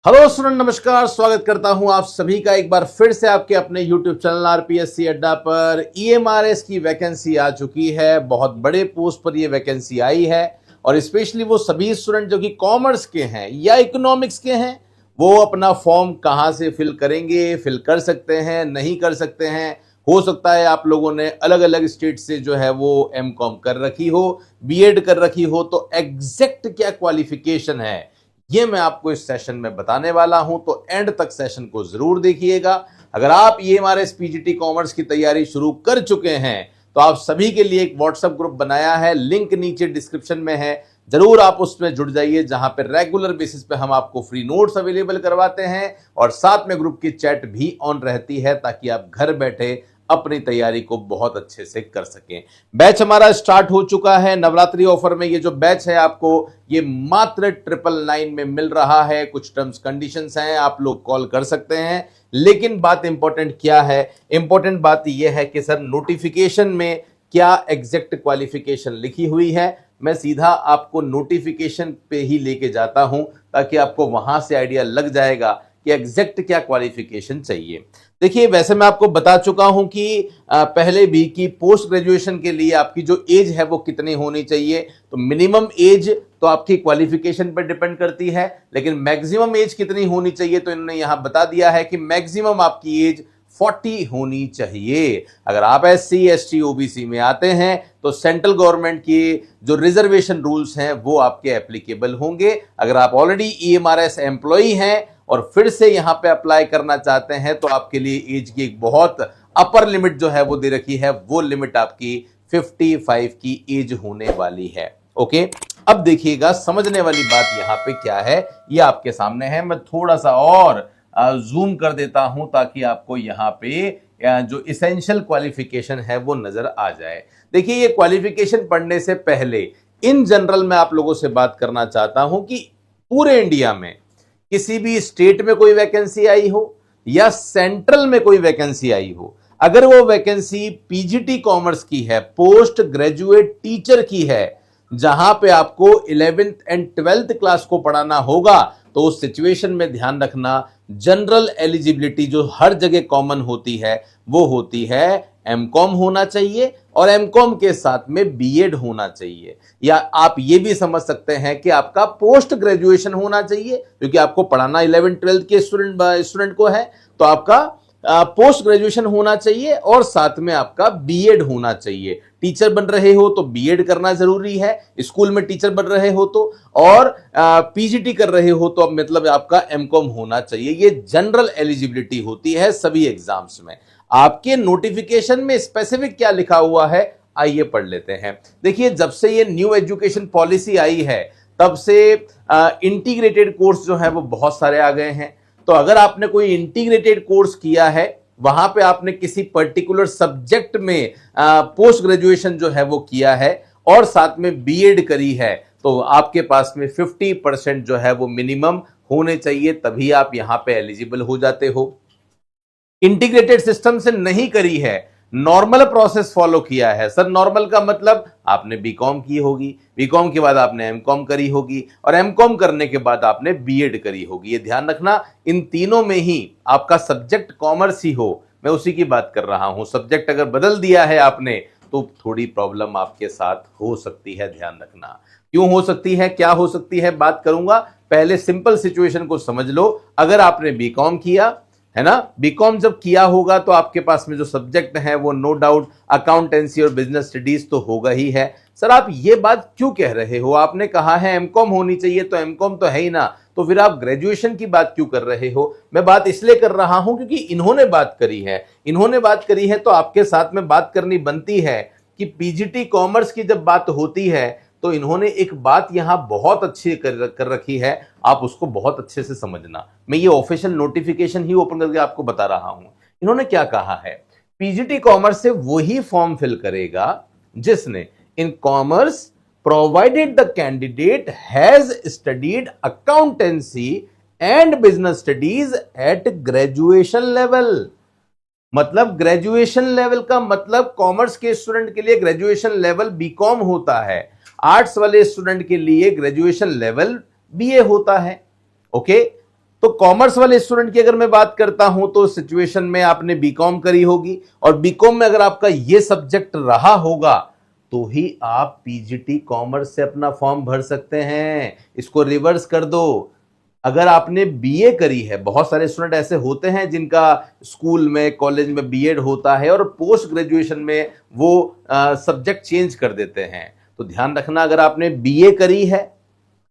Hello student, नमस्कार। स्वागत करता हूं आप सभी का एक बार फिर से आपके अपने YouTube चैनल आरपीएससी अड्डा पर। ईएमआरएस की वैकेंसी आ चुकी है। बहुत बड़े पोस्ट पर ये वैकेंसी आई है और स्पेशली वो सभी स्टूडेंट जो कि कॉमर्स के हैं या इकोनॉमिक्स के हैं, वो अपना फॉर्म कहां से फिल करेंगे, फिल कर सकते हैं, नहीं कर सकते हैं। हो सकता है आप लोगों ने अलग अलग स्टेट से जो है वो एमकॉम कर रखी हो, बीएड कर रखी हो, तो एग्जैक्ट क्या क्वालिफिकेशन है ये मैं आपको इस सेशन में बताने वाला हूं। तो एंड तक सेशन को जरूर देखिएगा। अगर आप ईएमआरएस पीजीटी कॉमर्स की तैयारी शुरू कर चुके हैं तो आप सभी के लिए एक व्हाट्सएप ग्रुप बनाया है, लिंक नीचे डिस्क्रिप्शन में है। जरूर आप उसमें जुड़ जाइए, जहां पर रेगुलर बेसिस पे हम आपको फ्री नोट्स अवेलेबल करवाते हैं और साथ में ग्रुप की चैट भी ऑन रहती है, ताकि आप घर बैठे अपनी तैयारी को बहुत अच्छे से कर सकें। बैच हमारा स्टार्ट हो चुका है। नवरात्रि ऑफर में ये जो बैच है आपको ये मात्र 999 में मिल रहा है। कुछ टर्म्स कंडीशंस हैं, आप लोग कॉल कर सकते हैं। लेकिन बात इंपॉर्टेंट क्या है? इंपॉर्टेंट बात यह है कि सर नोटिफिकेशन में क्या एग्जैक्ट क्वालिफिकेशन लिखी हुई है। मैं सीधा आपको नोटिफिकेशन पे ही लेके जाता हूं, ताकि आपको वहां से आइडिया लग जाएगा कि एग्जैक्ट क्या क्वालिफिकेशन चाहिए। देखिए, वैसे मैं आपको बता चुका हूं कि पहले भी कि पोस्ट ग्रेजुएशन के लिए आपकी जो एज है वो कितनी होनी चाहिए। तो मिनिमम एज तो आपकी क्वालिफिकेशन पर डिपेंड करती है, लेकिन मैक्सिमम एज कितनी होनी चाहिए तो इन्होंने यहां बता दिया है कि मैक्सिमम आपकी एज 40 होनी चाहिए। अगर आप एससी एसटी ओबीसी में आते हैं तो सेंट्रल गवर्नमेंट के जो रिजर्वेशन रूल्स हैं वो आपके एप्लीकेबल होंगे। अगर आप ऑलरेडी ईएमआरएस एम्प्लॉई हैं और फिर से यहां पे अप्लाई करना चाहते हैं तो आपके लिए एज की एक बहुत अपर लिमिट जो है वो दे रखी है। वो लिमिट आपकी 55 की एज होने वाली है। ओके, अब देखिएगा, समझने वाली बात यहां पे क्या है ये आपके सामने है। मैं थोड़ा सा और जूम कर देता हूं ताकि आपको यहां पे जो इसेंशियल क्वालिफिकेशन है वो नजर आ जाए। देखिए, ये क्वालिफिकेशन पढ़ने से पहले इन जनरल मैं आप लोगों से बात करना चाहता हूं कि पूरे इंडिया में किसी भी स्टेट में कोई वैकेंसी आई हो या सेंट्रल में कोई वैकेंसी आई हो, अगर वो वैकेंसी पीजीटी कॉमर्स की है, पोस्ट ग्रेजुएट टीचर की है, जहां पे आपको 11th एंड 12th क्लास को पढ़ाना होगा, तो उस सिचुएशन में ध्यान रखना जनरल एलिजिबिलिटी जो हर जगह कॉमन होती है वो होती है एमकॉम होना चाहिए और एमकॉम के साथ में बीएड होना चाहिए। या आप ये भी समझ सकते हैं कि आपका पोस्ट ग्रेजुएशन होना चाहिए, क्योंकि आपको पढ़ाना 11th 12th के स्टूडेंट को है, तो आपका पोस्ट ग्रेजुएशन होना चाहिए और साथ में आपका बीएड होना चाहिए। टीचर बन रहे हो तो बीएड करना जरूरी है, स्कूल में टीचर बन रहे हो तो, और पीजीटी कर रहे हो तो अब मतलब आपका एमकॉम होना चाहिए। ये जनरल एलिजिबिलिटी होती है सभी एग्जाम्स में। आपके नोटिफिकेशन में स्पेसिफिक क्या लिखा हुआ है आइए पढ़ लेते हैं। देखिए, जब से ये न्यू एजुकेशन पॉलिसी आई है तब से इंटीग्रेटेड कोर्स जो है वो बहुत सारे आ गए हैं। तो अगर आपने कोई इंटीग्रेटेड कोर्स किया है, वहां पे आपने किसी पर्टिकुलर सब्जेक्ट में पोस्ट ग्रेजुएशन जो है वो किया है और साथ में बीएड करी है, तो आपके पास में 50% जो है वो मिनिमम होने चाहिए, तभी आप यहां पे एलिजिबल हो जाते हो। इंटीग्रेटेड सिस्टम से नहीं करी है, नॉर्मल प्रोसेस फॉलो किया है। सर नॉर्मल का मतलब आपने बीकॉम की होगी, बीकॉम के बाद आपने एमकॉम करी होगी और एमकॉम करने के बाद आपने बीएड करी होगी। ये ध्यान रखना, इन तीनों में ही आपका सब्जेक्ट कॉमर्स ही हो, मैं उसी की बात कर रहा हूं। सब्जेक्ट अगर बदल दिया है आपने तो थोड़ी प्रॉब्लम आपके साथ हो सकती है, ध्यान रखना। क्यों हो सकती है, क्या हो सकती है, बात करूंगा। पहले सिंपल सिचुएशन को समझ लो। अगर आपने बीकॉम किया है ना, बीकॉम जब किया होगा तो आपके पास में जो सब्जेक्ट है वो नो डाउट अकाउंटेंसी और बिजनेस स्टडीज तो होगा ही है। सर आप ये बात क्यों कह रहे हो, आपने कहा है एमकॉम होनी चाहिए, तो एमकॉम तो है ही ना, तो फिर आप ग्रेजुएशन की बात क्यों कर रहे हो? मैं बात इसलिए कर रहा हूं क्योंकि इन्होंने बात करी है तो आपके साथ में बात करनी बनती है कि पीजीटी कॉमर्स की जब बात होती है तो इन्होंने एक बात यहां बहुत अच्छी कर रखी है, आप उसको बहुत अच्छे से समझना। मैं ये ऑफिशियल नोटिफिकेशन ही ओपन करके आपको बता रहा हूं। इन्होंने क्या कहा है, पीजीटी कॉमर्स से वही फॉर्म फिल करेगा जिसने in commerce provided the candidate has studied accountancy and business studies at graduation level. मतलब ग्रेजुएशन लेवल का मतलब कॉमर्स के स्टूडेंट के लिए ग्रेजुएशन लेवल बीकॉम होता है, आर्ट्स वाले स्टूडेंट के लिए ग्रेजुएशन लेवल बीए होता है। ओके, तो कॉमर्स वाले स्टूडेंट की अगर मैं बात करता हूं तो सिचुएशन में आपने बीकॉम करी होगी और बीकॉम में अगर आपका यह सब्जेक्ट रहा होगा तो ही आप पीजीटी कॉमर्स से अपना फॉर्म भर सकते हैं। इसको रिवर्स कर दो। अगर आपने बीए करी है, बहुत सारे स्टूडेंट ऐसे होते हैं जिनका स्कूल में कॉलेज में बीएड होता है और पोस्ट ग्रेजुएशन में वो सब्जेक्ट चेंज कर देते हैं। तो ध्यान रखना, अगर आपने बीए करी है,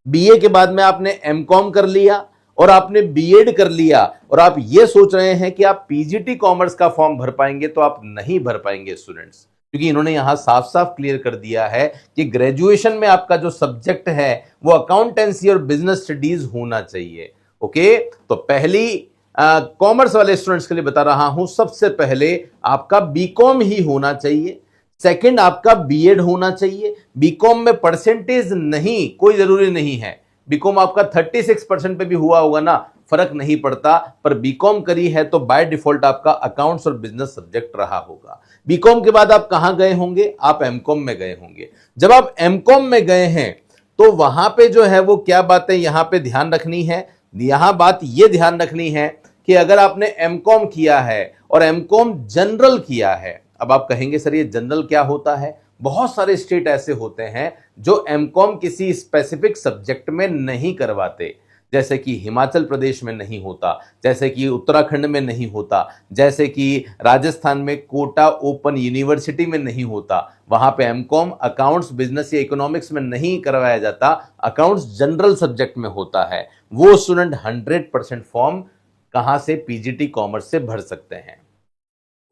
बीए के बाद में आपने एमकॉम कर लिया और आपने बीएड कर लिया और आप ये सोच रहे हैं कि आप पीजीटी कॉमर्स का फॉर्म भर पाएंगे, तो आप नहीं भर पाएंगे स्टूडेंट्स, क्योंकि इन्होंने यहां साफ साफ क्लियर कर दिया है कि ग्रेजुएशन में आपका जो सब्जेक्ट है वो अकाउंटेंसी और बिजनेस स्टडीज होना चाहिए। ओके, तो पहली कॉमर्स वाले स्टूडेंट्स के लिए बता रहा हूं, सबसे पहले आपका बीकॉम ही होना चाहिए। सेकंड, आपका बीएड होना चाहिए। बीकॉम में परसेंटेज नहीं, कोई जरूरी नहीं है। बीकॉम आपका 36% पे भी हुआ होगा ना, फर्क नहीं पड़ता, पर बीकॉम करी है तो बाय डिफॉल्ट आपका अकाउंट्स और बिजनेस सब्जेक्ट रहा होगा। बीकॉम के बाद आप कहां गए होंगे? आप एमकॉम में गए होंगे। जब आप एमकॉम में गए हैं तो वहां पे जो है वो क्या बातें यहां पे ध्यान रखनी है? यहां बात ये ध्यान रखनी है कि अगर आपने एमकॉम किया है और एमकॉम जनरल किया है, अब आप कहेंगे सर ये जनरल क्या होता है? बहुत सारे स्टेट ऐसे होते हैं जो एमकॉम किसी स्पेसिफिक सब्जेक्ट में नहीं करवाते, जैसे कि हिमाचल प्रदेश में नहीं होता, जैसे कि उत्तराखंड में नहीं होता, जैसे कि राजस्थान में कोटा ओपन यूनिवर्सिटी में नहीं होता। वहां पे एमकॉम अकाउंट्स, बिजनेस या इकोनॉमिक्स में नहीं करवाया जाता, अकाउंट्स जनरल सब्जेक्ट में होता है। वो स्टूडेंट 100% फॉर्म कहां से? पीजीटी कॉमर्स से भर सकते हैं।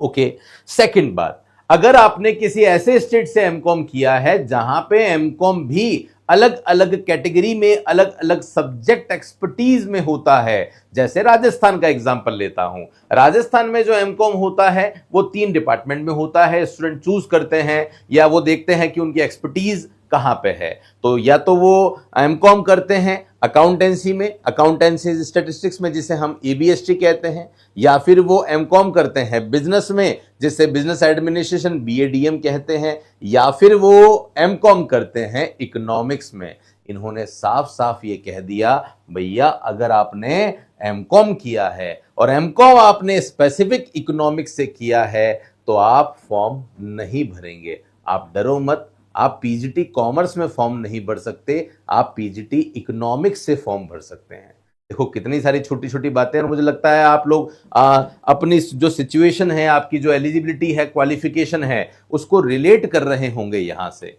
ओके, सेकंड बात, अगर आपने किसी ऐसे स्टेट से एमकॉम किया है जहां पे एमकॉम भी अलग अलग कैटेगरी में अलग अलग सब्जेक्ट एक्सपर्टीज में होता है, जैसे राजस्थान का एग्जांपल लेता हूं। राजस्थान में जो एमकॉम होता है वो 3 डिपार्टमेंट में होता है। स्टूडेंट चूज करते हैं या वो देखते हैं कि उनकी एक्सपर्टीज कहां पे है, तो या तो वो एमकॉम करते हैं अकाउंटेंसी में, अकाउंटेंसी स्टैटिस्टिक्स में जिसे हम एबीएसटी कहते हैं, या फिर वो एमकॉम करते हैं बिजनेस में जिसे बिजनेस एडमिनिस्ट्रेशन बीएडीएम कहते हैं, या फिर वो एमकॉम करते हैं इकोनॉमिक्स में। इन्होंने साफ साफ ये कह दिया, भैया अगर आपने एमकॉम किया है और एमकॉम आपने स्पेसिफिक इकोनॉमिक्स से किया है तो आप फॉर्म नहीं भरेंगे। आप डरो मत, आप पीजीटी कॉमर्स में फॉर्म नहीं भर सकते, आप पीजीटी इकोनॉमिक्स से फॉर्म भर सकते हैं। देखो कितनी सारी छोटी छोटी बातें, और मुझे लगता है आप लोग अपनी जो सिचुएशन है, आपकी जो एलिजिबिलिटी है, क्वालिफिकेशन है, उसको रिलेट कर रहे होंगे यहां से।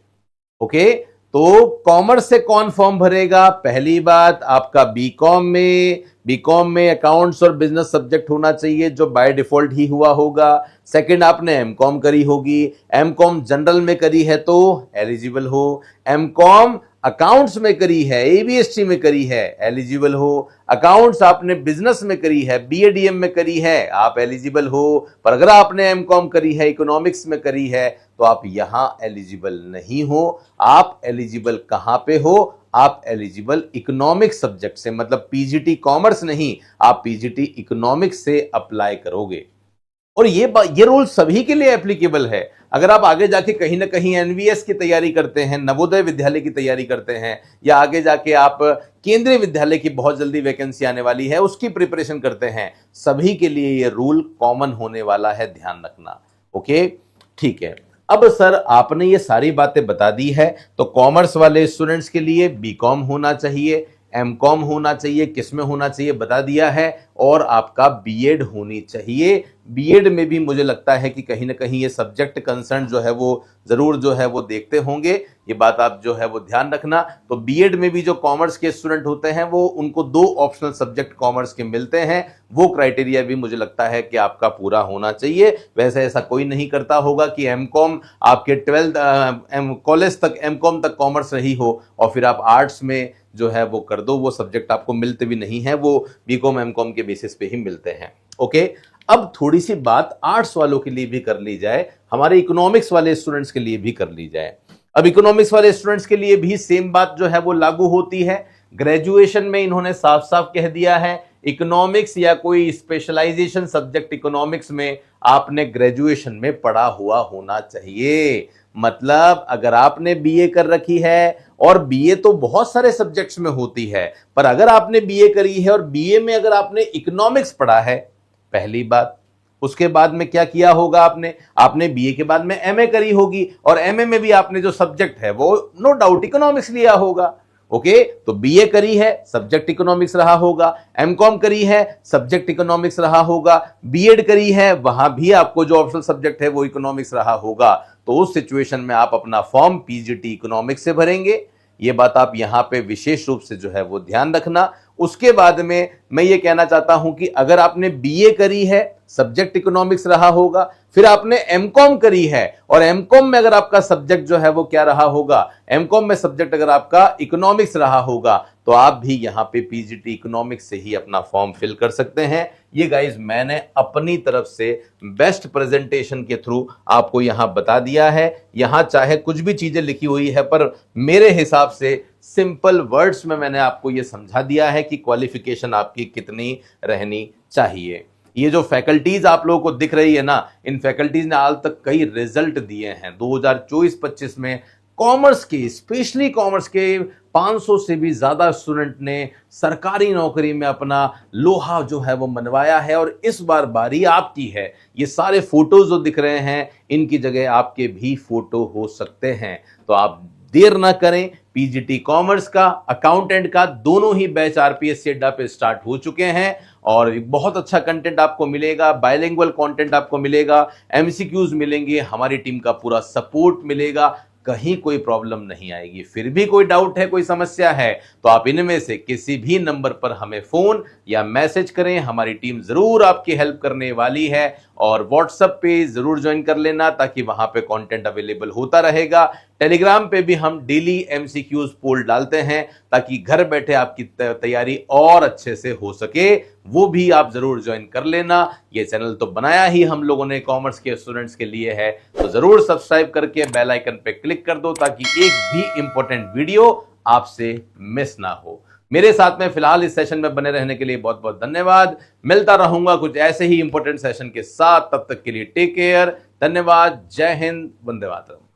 ओके, तो कॉमर्स से कौन फॉर्म भरेगा? पहली बात, आपका बीकॉम में अकाउंट्स और बिजनेस सब्जेक्ट होना चाहिए जो बाय डिफॉल्ट ही हुआ होगा। सेकंड, आपने एमकॉम करी होगी, एमकॉम जनरल में करी है तो एलिजिबल हो। एमकॉम अकाउंट्स में करी है, एबीएसटी में करी है, एलिजिबल हो। अकाउंट्स आपने बिजनेस में करी है, बीएडीएम में करी है, आप एलिजिबल हो। पर अगर आपने एमकॉम करी है, इकोनॉमिक्स में करी है, तो आप यहां एलिजिबल नहीं हो। आप एलिजिबल कहां पे हो? आप एलिजिबल इकोनॉमिक्स सब्जेक्ट से, मतलब पीजीटी कॉमर्स नहीं, आप पीजीटी इकोनॉमिक्स से अप्लाई करोगे। और ये रूल सभी के लिए एप्लीकेबल है। अगर आप आगे जाके कहीं ना कहीं एनवीएस की तैयारी करते हैं, नवोदय विद्यालय की तैयारी करते हैं, या आगे जाके आप केंद्रीय विद्यालय की बहुत जल्दी वैकेंसी आने वाली है उसकी प्रिपरेशन करते हैं, सभी के लिए ये रूल कॉमन होने वाला है, ध्यान रखना। ओके, ठीक है। अब सर आपने ये सारी बातें बता दी है, तो कॉमर्स वाले स्टूडेंट्स के लिए बीकॉम होना चाहिए, एमकॉम होना चाहिए, किसमें होना चाहिए बता दिया है, और आपका बीएड होनी चाहिए। बीएड में भी मुझे लगता है कि कहीं ना कहीं ये सब्जेक्ट कंसर्न जो है वो जरूर जो है वो देखते होंगे, ये बात आप जो है वो ध्यान रखना। तो बीएड में भी जो कॉमर्स के स्टूडेंट होते हैं वो उनको 2 ऑप्शनल सब्जेक्ट कॉमर्स के मिलते हैं, वो क्राइटेरिया भी मुझे लगता है कि आपका पूरा होना चाहिए। वैसे ऐसा कोई नहीं करता होगा कि एमकॉम आपके 12th कॉलेज तक एमकॉम तक कॉमर्स रही हो और फिर आप आर्ट्स में जो है वो कर दो, वो सब्जेक्ट आपको मिलते भी नहीं है, वो बीकॉम एमकॉम के बेसिस पे ही मिलते हैं। ओके, अब थोड़ी सी बात आर्ट्स वालों के लिए भी कर ली जाए, हमारे इकोनॉमिक्स वाले स्टूडेंट्स के लिए भी कर ली जाए। अब इकोनॉमिक्स वाले स्टूडेंट्स के लिए भी सेम बात जो है वो लागू होती है। ग्रेजुएशन में इन्होंने साफ साफ कह दिया है इकोनॉमिक्स या कोई स्पेशलाइजेशन सब्जेक्ट इकोनॉमिक्स में आपने ग्रेजुएशन में पढ़ा हुआ होना चाहिए। मतलब अगर आपने बीए कर रखी है, और बीए तो बहुत सारे सब्जेक्ट्स में होती है, पर अगर आपने बीए करी है और बीए में अगर आपने इकोनॉमिक्स पढ़ा है, पहली बात, उसके बाद में क्या किया होगा आपने बीए के बाद में एमए करी होगी, और एमए में भी आपने जो सब्जेक्ट है वो नो डाउट इकोनॉमिक्स लिया होगा। ओके, तो बीए करी है, सब्जेक्ट इकोनॉमिक्स रहा होगा, एमकॉम करी है, सब्जेक्ट इकोनॉमिक्स रहा होगा, बीएड करी है, वहां भी आपको जो ऑप्शनल सब्जेक्ट है वो इकोनॉमिक्स रहा होगा। तो उस सिचुएशन में आप अपना फॉर्म पीजीटी इकोनॉमिक्स से भरेंगे। ये बात आप यहां पे विशेष रूप से जो है वो ध्यान रखना। उसके बाद में मैं ये कहना चाहता हूं कि अगर आपने बीए करी है, सब्जेक्ट इकोनॉमिक्स रहा होगा, फिर आपने एमकॉम करी है और एमकॉम में अगर आपका सब्जेक्ट जो है वो क्या रहा होगा, एमकॉम में सब्जेक्ट अगर आपका इकोनॉमिक्स रहा होगा, तो आप भी यहां पे पीजीटी इकोनॉमिक्स से ही अपना फॉर्म फिल कर सकते हैं। ये गाइज मैंने अपनी तरफ से बेस्ट प्रेजेंटेशन के थ्रू आपको यहां बता दिया है। यहां चाहे कुछ भी चीजें लिखी हुई है, पर मेरे हिसाब से सिंपल वर्ड्स में मैंने आपको यह समझा दिया है कि क्वालिफिकेशन आपकी कितनी रहनी चाहिए। ये जो फैकल्टीज आप लोगों को दिख रही है ना, इन फैकल्टीज ने आज तक कई रिजल्ट दिए हैं। 2024-25 में कॉमर्स के, स्पेशली कॉमर्स के 500 से भी ज्यादा स्टूडेंट ने सरकारी नौकरी में अपना लोहा जो है वो मनवाया है, और इस बार बारी आपकी है। ये सारे फोटोज जो दिख रहे हैं, इनकी जगह आपके भी फोटो हो सकते हैं। तो आप देर ना करें, पीजीटी कॉमर्स का, अकाउंटेंट का, दोनों ही बैच आरपीएससी अड्डा पे स्टार्ट हो चुके हैं, और बहुत अच्छा कंटेंट आपको मिलेगा, बाइलिंगुअल कंटेंट आपको मिलेगा, एमसीक्यूज मिलेंगे, हमारी टीम का पूरा सपोर्ट मिलेगा, कहीं कोई प्रॉब्लम नहीं आएगी। फिर भी कोई डाउट है, कोई समस्या है, तो आप इनमें से किसी भी नंबर पर हमें फोन या मैसेज करें, हमारी टीम जरूर आपकी हेल्प करने वाली है। और व्हाट्सएप पे जरूर ज्वाइन कर लेना, ताकि वहां पे कंटेंट अवेलेबल होता रहेगा। टेलीग्राम पे भी हम डेली एमसीक्यूज पोल डालते हैं, ताकि घर बैठे आपकी तैयारी और अच्छे से हो सके, वो भी आप जरूर ज्वाइन कर लेना। ये चैनल तो बनाया ही हम लोगों ने कॉमर्स के स्टूडेंट्स के लिए है, तो जरूर सब्सक्राइब करके बेल आइकन पे क्लिक कर दो, ताकि एक भी इंपॉर्टेंट वीडियो आपसे मिस ना हो। मेरे साथ में फिलहाल इस सेशन में बने रहने के लिए बहुत बहुत धन्यवाद। मिलता रहूंगा कुछ ऐसे ही इंपॉर्टेंट सेशन के साथ, तब तक के लिए टेक केयर, धन्यवाद, जय हिंद, वंदे मातरम।